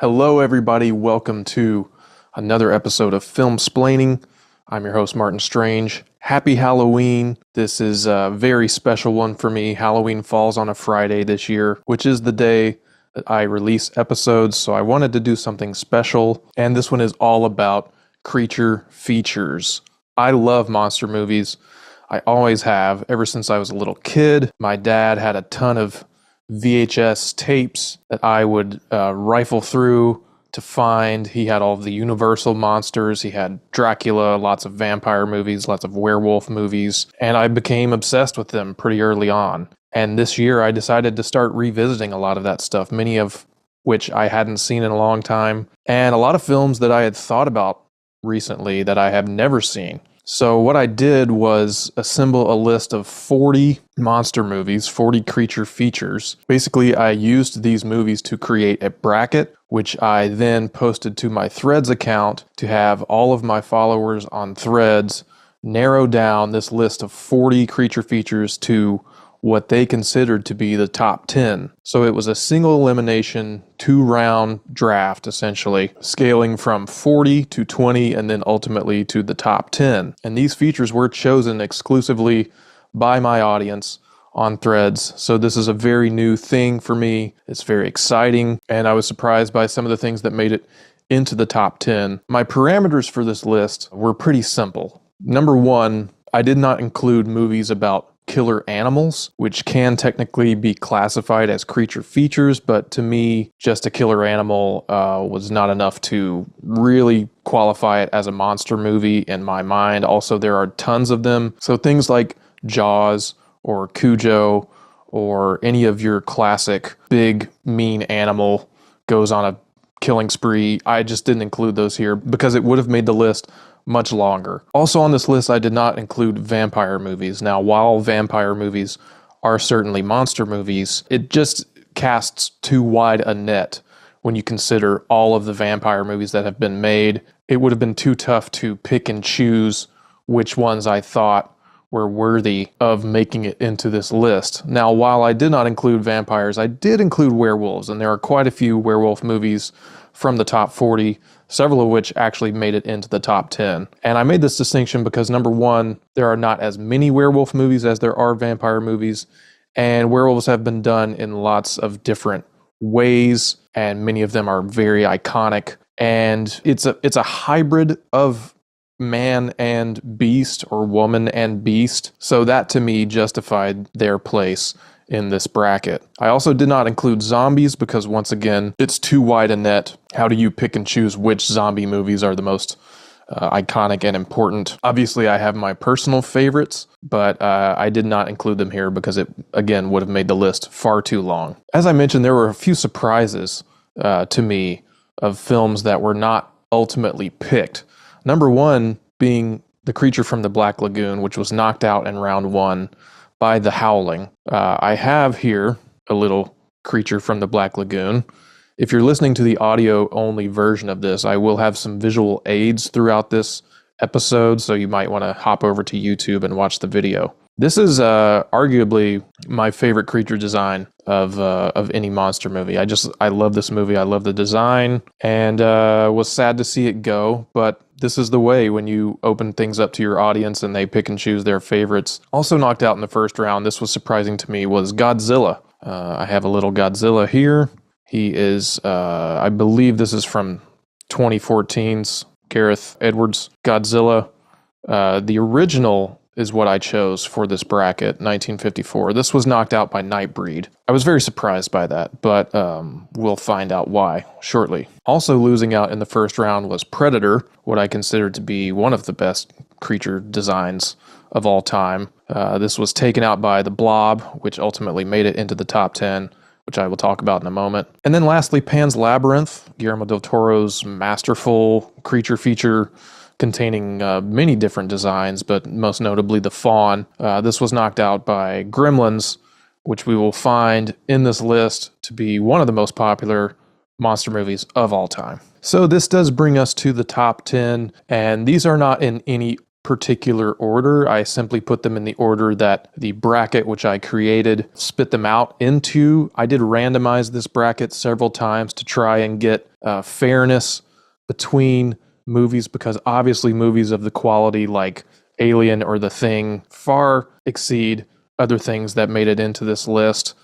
Hello, everybody. Welcome to another episode of Filmsplaining. I'm your host, Martyn Strange. Happy Halloween. This is a very special one for me. Halloween falls on a Friday this year, which is the day that I release episodes, so I wanted to do something special, and this one is all about creature features. I love monster movies. I always have, ever since I was a little kid. My dad had a ton of VHS tapes that I would rifle through to find. He had all of the Universal monsters. He had Dracula, lots of vampire movies, lots of werewolf movies, and I became obsessed with them pretty early on. And this year I decided to start revisiting a lot of that stuff, many of which I hadn't seen in a long time, and a lot of films that I had thought about recently that I have never seen. So what I did was assemble a list of 40 monster movies, 40 creature features. Basically, I used these movies to create a bracket, which I then posted to my Threads account to have all of my followers on Threads narrow down this list of 40 creature features to what they considered to be the top 10. So it was a single elimination, 2-round draft, essentially, scaling from 40 to 20 and then ultimately to the top 10. And these features were chosen exclusively by my audience on Threads. So this is a very new thing for me. It's very exciting, and I was surprised by some of the things that made it into the top 10. My parameters for this list were pretty simple. Number one, I did not include movies about killer animals, which can technically be classified as creature features, but to me, just a killer animal was not enough to really qualify it as a monster movie in my mind. Also, there are tons of them. So things like Jaws or Cujo or any of your classic big mean animal goes on a killing spree, I just didn't include those here because it would have made the list much longer. Also on this list, I did not include vampire movies. Now, while vampire movies are certainly monster movies, it just casts too wide a net when you consider all of the vampire movies that have been made. It would have been too tough to pick and choose which ones I thought were worthy of making it into this list. Now, while I did not include vampires, I did include werewolves, and there are quite a few werewolf movies from the top 40, several of which actually made it into the top 10. And I made this distinction because, number one, there are not as many werewolf movies as there are vampire movies, and werewolves have been done in lots of different ways, and many of them are very iconic. And it's a hybrid of man and beast or woman and beast. So that to me justified their place in this bracket. I also did not include zombies because, once again, it's too wide a net. How do you pick and choose which zombie movies are the most iconic and important? Obviously, I have my personal favorites, but I did not include them here because it, again, would have made the list far too long. As I mentioned, there were a few surprises to me of films that were not ultimately picked. Number one being The Creature from the Black Lagoon, which was knocked out in round one by The Howling. I have here a little Creature from the Black Lagoon. If you're listening to the audio-only version of this, I will have some visual aids throughout this episode, so you might want to hop over to YouTube and watch the video. This is arguably my favorite creature design of any monster movie. I love this movie. I love the design, and was sad to see it go, but this is the way when you open things up to your audience and they pick and choose their favorites. Also knocked out in the first round, this was surprising to me, was Godzilla. I have a little Godzilla here. He is, I believe this is from 2014's Gareth Edwards Godzilla. The original is what I chose for this bracket, 1954. This was knocked out by Nightbreed. I was very surprised by that, but we'll find out why shortly. Also losing out in the first round was Predator, what I consider to be one of the best creature designs of all time. This was taken out by The Blob, which ultimately made it into the top 10, which I will talk about in a moment. And then lastly, Pan's Labyrinth, Guillermo del Toro's masterful creature feature containing many different designs, but most notably the fawn. This was knocked out by Gremlins, which we will find in this list to be one of the most popular monster movies of all time. So this does bring us to the top 10, and these are not in any particular order. I simply put them in the order that the bracket which I created spit them out into. I did randomize this bracket several times to try and get fairness between movies, because obviously movies of the quality like Alien or The Thing far exceed other things that made it into this list.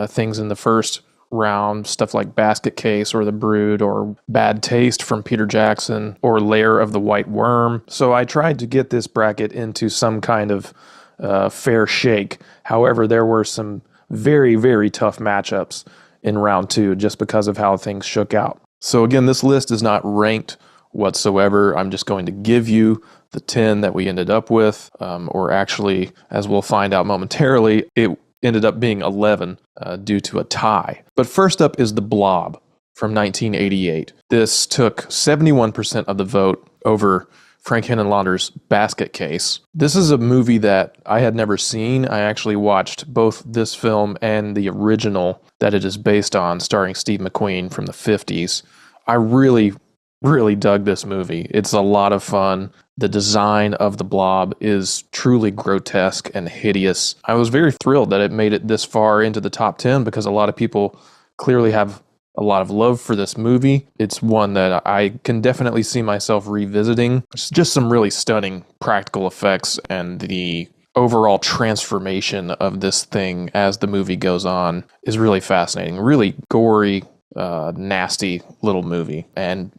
Things in the first round, stuff like Basket Case or The Brood or Bad Taste from Peter Jackson or Lair of the White Worm. So I tried to get this bracket into some kind of fair shake. However, there were some very, very tough matchups in round two just because of how things shook out. So again, this list is not ranked whatsoever. I'm just going to give you the 10 that we ended up with, or actually, as we'll find out momentarily, it ended up being 11 due to a tie. But first up is The Blob from 1988. This took 71% of the vote over Frank Henenlotter's Basket Case. This is a movie that I had never seen. I actually watched both this film and the original that it is based on, starring Steve McQueen from the 50s. I really dug this movie. It's a lot of fun. The design of the blob is truly grotesque and hideous. I was very thrilled that it made it this far into the top 10 because a lot of people clearly have a lot of love for this movie. It's one that I can definitely see myself revisiting. It's just some really stunning practical effects, and the overall transformation of this thing as the movie goes on is really fascinating. Really gory, nasty little movie. And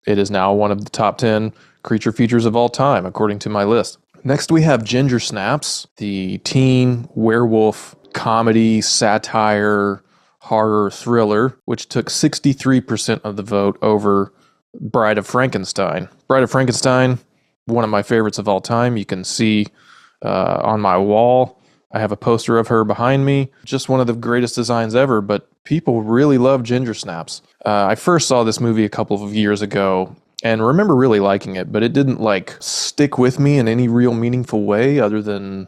it is now one of the top 10 creature features of all time, according to my list. Next, we have Ginger Snaps, the teen werewolf comedy, satire, horror thriller, which took 63% of the vote over Bride of Frankenstein. Bride of Frankenstein, one of my favorites of all time. You can see on my wall, I have a poster of her behind me. Just one of the greatest designs ever, but people really love Ginger Snaps. I first saw this movie a couple of years ago and remember really liking it, but it didn't stick with me in any real meaningful way other than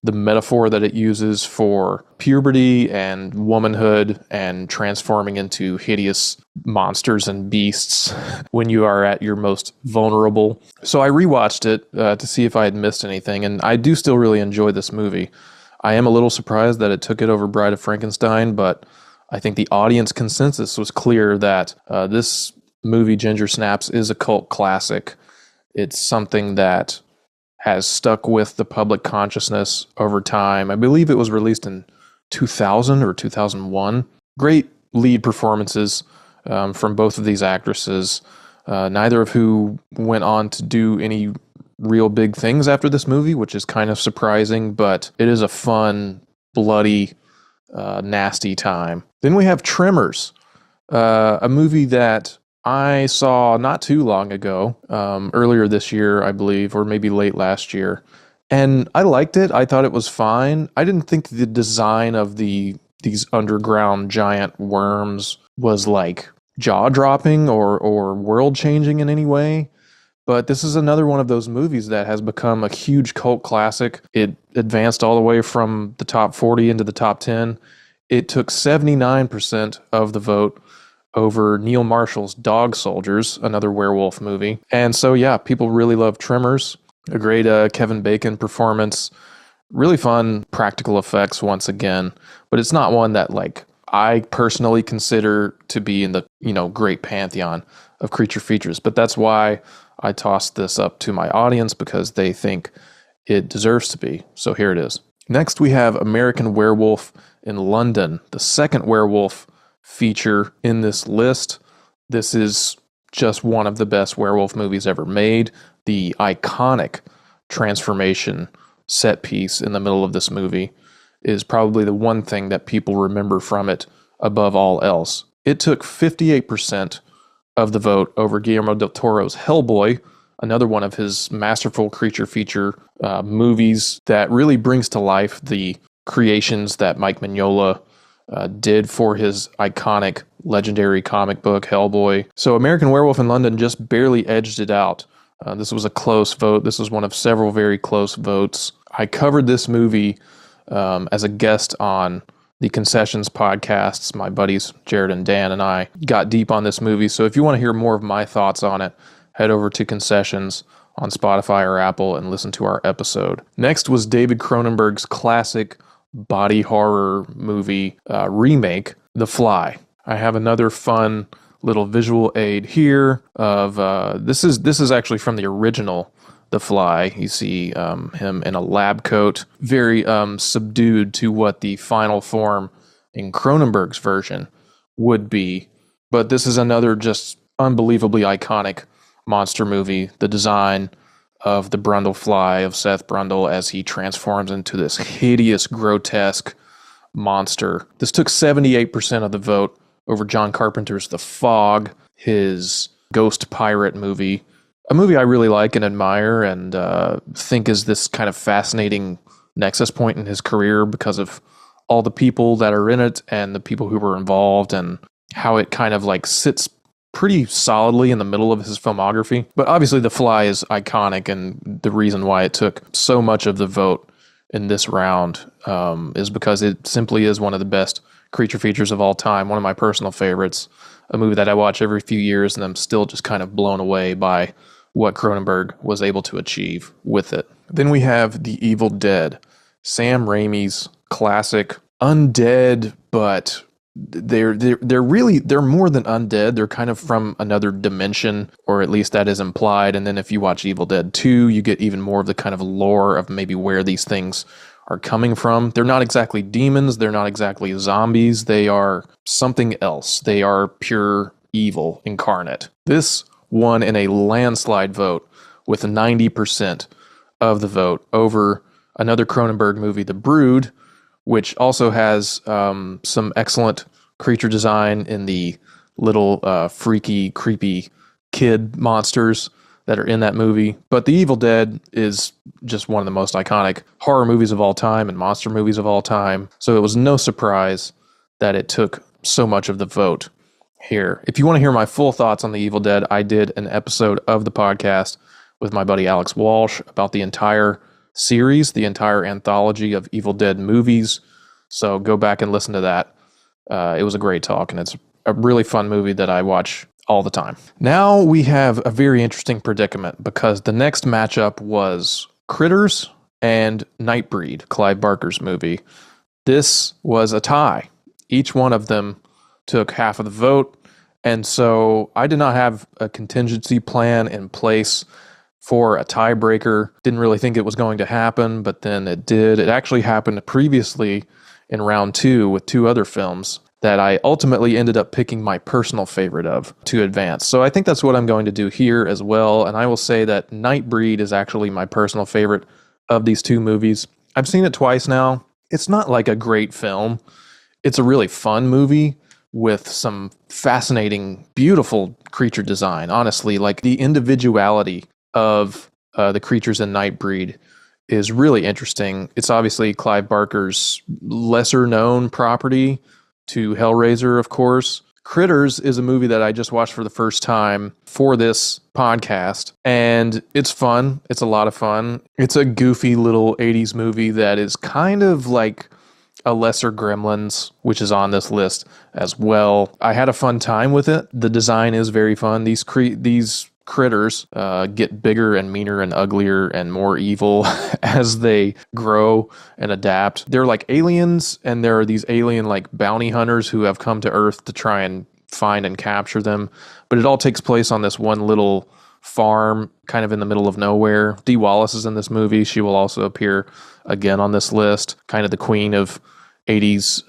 the metaphor that it uses for puberty and womanhood and transforming into hideous monsters and beasts when you are at your most vulnerable. So I rewatched it to see if I had missed anything, and I do still really enjoy this movie. I am a little surprised that it took it over Bride of Frankenstein, but I think the audience consensus was clear that this movie, Ginger Snaps, is a cult classic. It's something that has stuck with the public consciousness over time. I believe it was released in 2000 or 2001. Great lead performances from both of these actresses, neither of who went on to do any real big things after this movie, which is kind of surprising, but it is a fun, bloody, nasty time. Then we have Tremors, a movie that I saw not too long ago, earlier this year, I believe, or maybe late last year. And I liked it. I thought it was fine. I didn't think the design of these underground giant worms was jaw-dropping or world-changing in any way. But this is another one of those movies that has become a huge cult classic. It advanced all the way from the top 40 into the top 10. It took 79% of the vote over Neil Marshall's Dog Soldiers, another werewolf movie. And so, yeah, people really love Tremors. A great Kevin Bacon performance. Really fun practical effects once again. But it's not one that, I personally consider to be in the, great pantheon of creature features. But that's why I tossed this up to my audience, because they think it deserves to be. So here it is. Next, we have American Werewolf in London, the second werewolf feature in this list. This is just one of the best werewolf movies ever made. The iconic transformation set piece in the middle of this movie is probably the one thing that people remember from it above all else. It took 58% of the vote over Guillermo del Toro's Hellboy, another one of his masterful creature feature movies that really brings to life the creations that Mike Mignola did for his iconic, legendary comic book, Hellboy. So American Werewolf in London just barely edged it out. This was a close vote. This was one of several very close votes. I covered this movie as a guest on the Concessions podcasts. My buddies Jared and Dan and I got deep on this movie. So if you want to hear more of my thoughts on it, head over to Concessions on Spotify or Apple and listen to our episode. Next was David Cronenberg's classic body horror movie remake, The Fly. I have another fun little visual aid here of this is actually from the original The Fly. You see him in a lab coat, very subdued to what the final form in Cronenberg's version would be. But this is another just unbelievably iconic monster movie. The design of the Brundlefly of Seth Brundle as he transforms into this hideous, grotesque monster. This took 78% of the vote over John Carpenter's The Fog, his ghost pirate movie. A movie I really like and admire and think is this kind of fascinating nexus point in his career because of all the people that are in it and the people who were involved and how it kind of like sits pretty solidly in the middle of his filmography. But obviously The Fly is iconic, and the reason why it took so much of the vote in this round is because it simply is one of the best creature features of all time, one of my personal favorites, a movie that I watch every few years, and I'm still just kind of blown away by what Cronenberg was able to achieve with it. Then we have The Evil Dead, Sam Raimi's classic undead, but they're more than undead. They're kind of from another dimension, or at least that is implied. And then if you watch Evil Dead 2, you get even more of the kind of lore of maybe where these things are coming from. They're not exactly demons. They're not exactly zombies. They are something else. They are pure evil incarnate. This won in a landslide vote with 90% of the vote over another Cronenberg movie, The Brood, which also has some excellent creature design in the little freaky, creepy kid monsters that are in that movie. But The Evil Dead is just one of the most iconic horror movies of all time and monster movies of all time. So it was no surprise that it took so much of the vote here. If you want to hear my full thoughts on The Evil Dead, I did an episode of the podcast with my buddy Alex Walsh about the entire series, the entire anthology of Evil Dead movies. So go back and listen to that. It was a great talk, and it's a really fun movie that I watch all the time. Now we have a very interesting predicament because the next matchup was Critters and Nightbreed, Clive Barker's movie. This was a tie. Each one of them took half of the vote, and so I did not have a contingency plan in place for a tiebreaker. Didn't really think it was going to happen, but then it did. It actually happened previously in round 2 with 2 other films that I ultimately ended up picking my personal favorite of to advance. So I think that's what I'm going to do here as well, and I will say that Nightbreed is actually my personal favorite of these 2 movies. I've seen it twice now. It's not like a great film. It's a really fun movie with some fascinating, beautiful creature design. Honestly, like the individuality of the creatures in Nightbreed is really interesting. It's obviously Clive Barker's lesser known property to Hellraiser, of course. Critters is a movie that I just watched for the first time for this podcast, and it's fun. It's a lot of fun. It's a goofy little 80s movie that is kind of like a lesser Gremlins, which is on this list as well. I had a fun time with it. The design is very fun. These critters get bigger and meaner and uglier and more evil as they grow and adapt. They're like aliens, and there are these alien like bounty hunters who have come to Earth to try and find and capture them. But it all takes place on this one little farm kind of in the middle of nowhere. Dee Wallace is in this movie. She will also appear again on this list, kind of the queen of 80s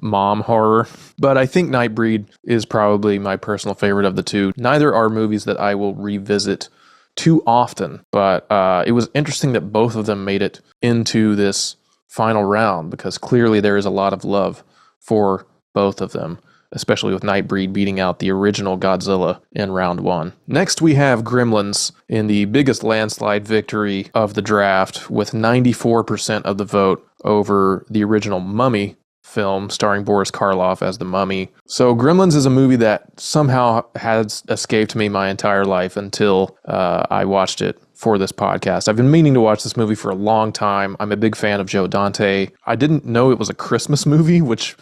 mom horror. But I think Nightbreed is probably my personal favorite of the 2. Neither are movies that I will revisit too often, but it was interesting that both of them made it into this final round because clearly there is a lot of love for both of them, especially with Nightbreed beating out the original Godzilla in round 1. Next, we have Gremlins in the biggest landslide victory of the draft with 94% of the vote over the original Mummy film starring Boris Karloff as the Mummy. So Gremlins is a movie that somehow has escaped me my entire life until I watched it for this podcast. I've been meaning to watch this movie for a long time. I'm a big fan of Joe Dante. I didn't know it was a Christmas movie, which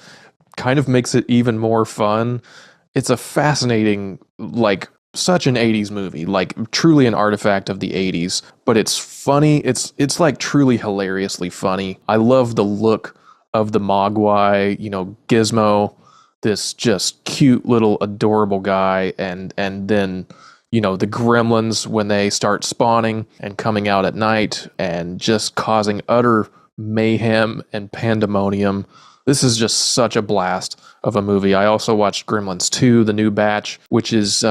kind of makes it even more fun. It's a fascinating, like, such an 80s movie, like truly an artifact of the 80s, but it's funny. It's like truly hilariously funny. I love the look of the Mogwai, Gizmo, this just cute little adorable guy, and then the gremlins when they start spawning and coming out at night and just causing utter mayhem and pandemonium. This is just such a blast of a movie. I also watched Gremlins 2, the new batch, which is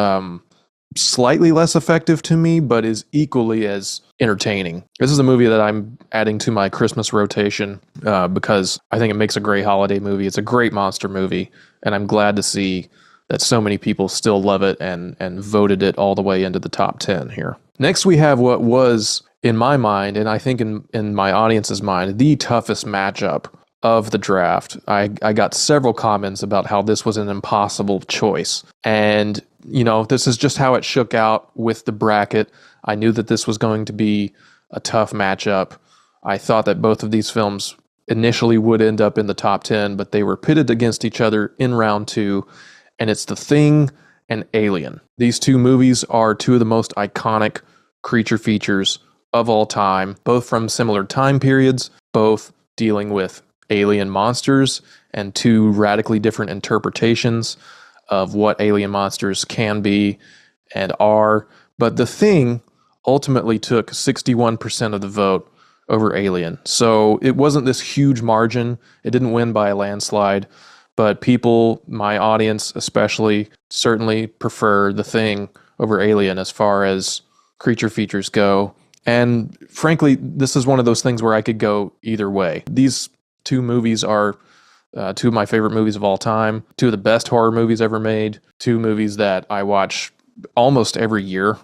slightly less effective to me, but is equally as entertaining. This is a movie that I'm adding to my Christmas rotation because I think it makes a great holiday movie. It's a great monster movie, and I'm glad to see that so many people still love it and voted it all the way into the top 10 here. Next, we have what was, in my mind, and I think in my audience's mind, the toughest matchup of the draft. I got several comments about how this was an impossible choice. And, this is just how it shook out with the bracket. I knew that this was going to be a tough matchup. I thought that both of these films initially would end up in the top 10, but they were pitted against each other in round 2. And it's The Thing and Alien. These two movies are two of the most iconic creature features of all time, both from similar time periods, both dealing with alien monsters and two radically different interpretations of what alien monsters can be and are. But The Thing ultimately took 61% of the vote over Alien. So it wasn't this huge margin. It didn't win by a landslide. But people, my audience especially, certainly prefer The Thing over Alien as far as creature features go. And frankly, this is one of those things where I could go either way. These two movies are two of my favorite movies of all time, two of the best horror movies ever made, two movies that I watch almost every year.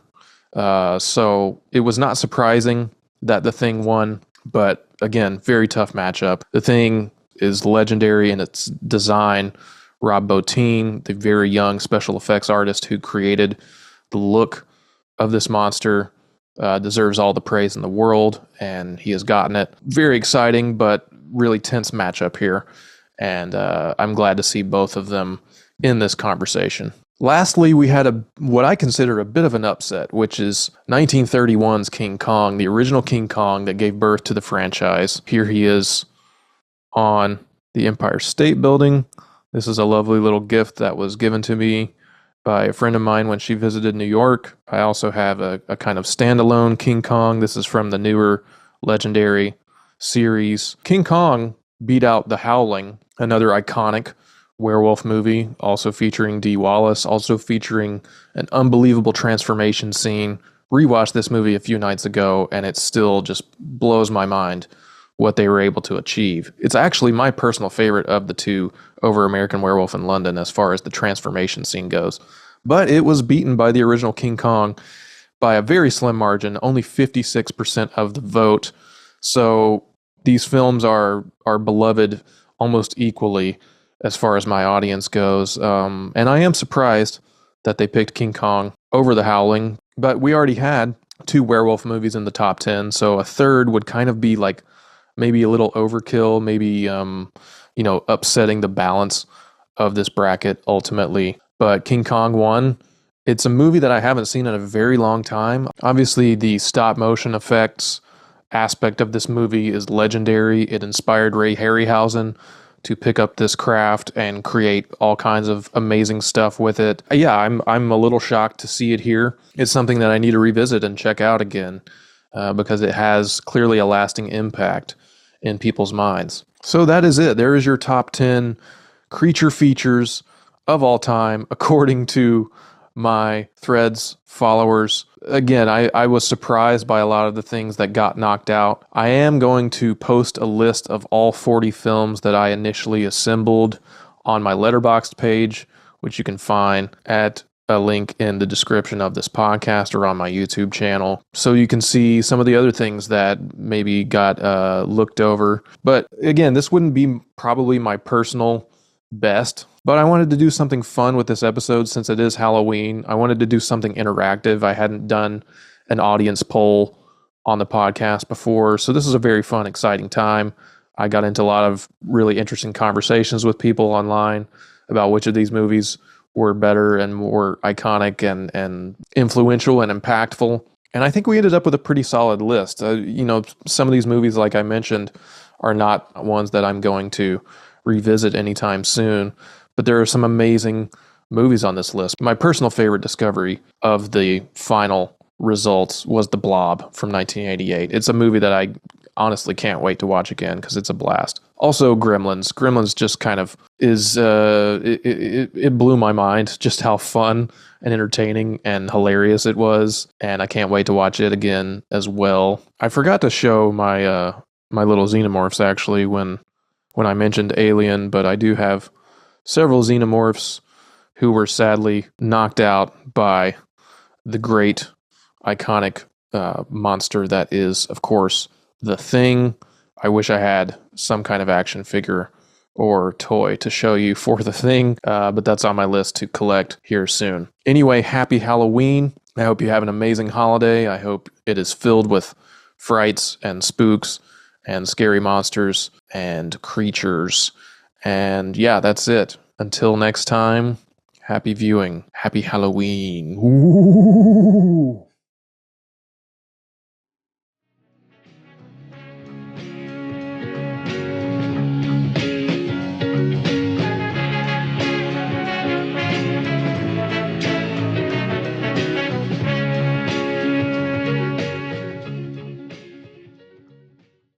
So it was not surprising that The Thing won, but again, very tough matchup. The Thing is legendary in its design. Rob Bottin, the very young special effects artist who created the look of this monster, deserves all the praise in the world, and he has gotten it. Very exciting, but really tense matchup here, and I'm glad to see both of them in this conversation. Lastly, we had what I consider a bit of an upset, which is 1931's King Kong, the original King Kong that gave birth to the franchise. Here he is on the Empire State Building. This is a lovely little gift that was given to me by a friend of mine when she visited New York. I also have a kind of standalone King Kong. This is from the newer Legendary series. King Kong beat out The Howling, another iconic werewolf movie, also featuring Dee Wallace, also featuring an unbelievable transformation scene. Rewatched this movie a few nights ago, and it still just blows my mind what they were able to achieve. It's actually my personal favorite of the two over American Werewolf in London as far as the transformation scene goes. But it was beaten by the original King Kong by a very slim margin, only 56% of the vote. So these films are beloved almost equally as far as my audience goes. And I am surprised that they picked King Kong over The Howling, but we already had two werewolf movies in the top 10, so a third would kind of be like maybe a little overkill, maybe upsetting the balance of this bracket ultimately. But King Kong won. It's a movie that I haven't seen in a very long time. Obviously, the stop motion effects aspect of this movie is legendary. It inspired Ray Harryhausen to pick up this craft and create all kinds of amazing stuff with it. Yeah, I'm a little shocked to see it here. It's something that I need to revisit and check out again because it has clearly a lasting impact in people's minds. So that is it. There is your top 10 creature features of all time, according to my Threads followers. Again, I was surprised by a lot of the things that got knocked out. I am going to post a list of all 40 films that I initially assembled on my Letterboxd page, which you can find at a link in the description of this podcast or on my YouTube channel. So you can see some of the other things that maybe got looked over. But again, this wouldn't be probably my personal best, but I wanted to do something fun with this episode since it is Halloween. I wanted to do something interactive. I hadn't done an audience poll on the podcast before, so this is a very fun, exciting time. I got into a lot of really interesting conversations with people online about which of these movies were better and more iconic and influential and impactful. And I think we ended up with a pretty solid list. Some of these movies, like I mentioned, are not ones that I'm going to revisit anytime soon, but there are some amazing movies on this list. My personal favorite discovery of the final results was The Blob from 1988. It's a movie that I honestly can't wait to watch again because it's a blast. Also, Gremlins. Gremlins just kind of is, it blew my mind just how fun and entertaining and hilarious it was, and I can't wait to watch it again as well. I forgot to show my my little xenomorphs actually when I mentioned Alien, but I do have several xenomorphs who were sadly knocked out by the great iconic monster that is, of course, The Thing. I wish I had some kind of action figure or toy to show you for The Thing, but that's on my list to collect here soon. Anyway, happy Halloween. I hope you have an amazing holiday. I hope it is filled with frights and spooks and scary monsters and creatures. And yeah, that's it. Until next time, happy viewing. Happy Halloween. Ooh.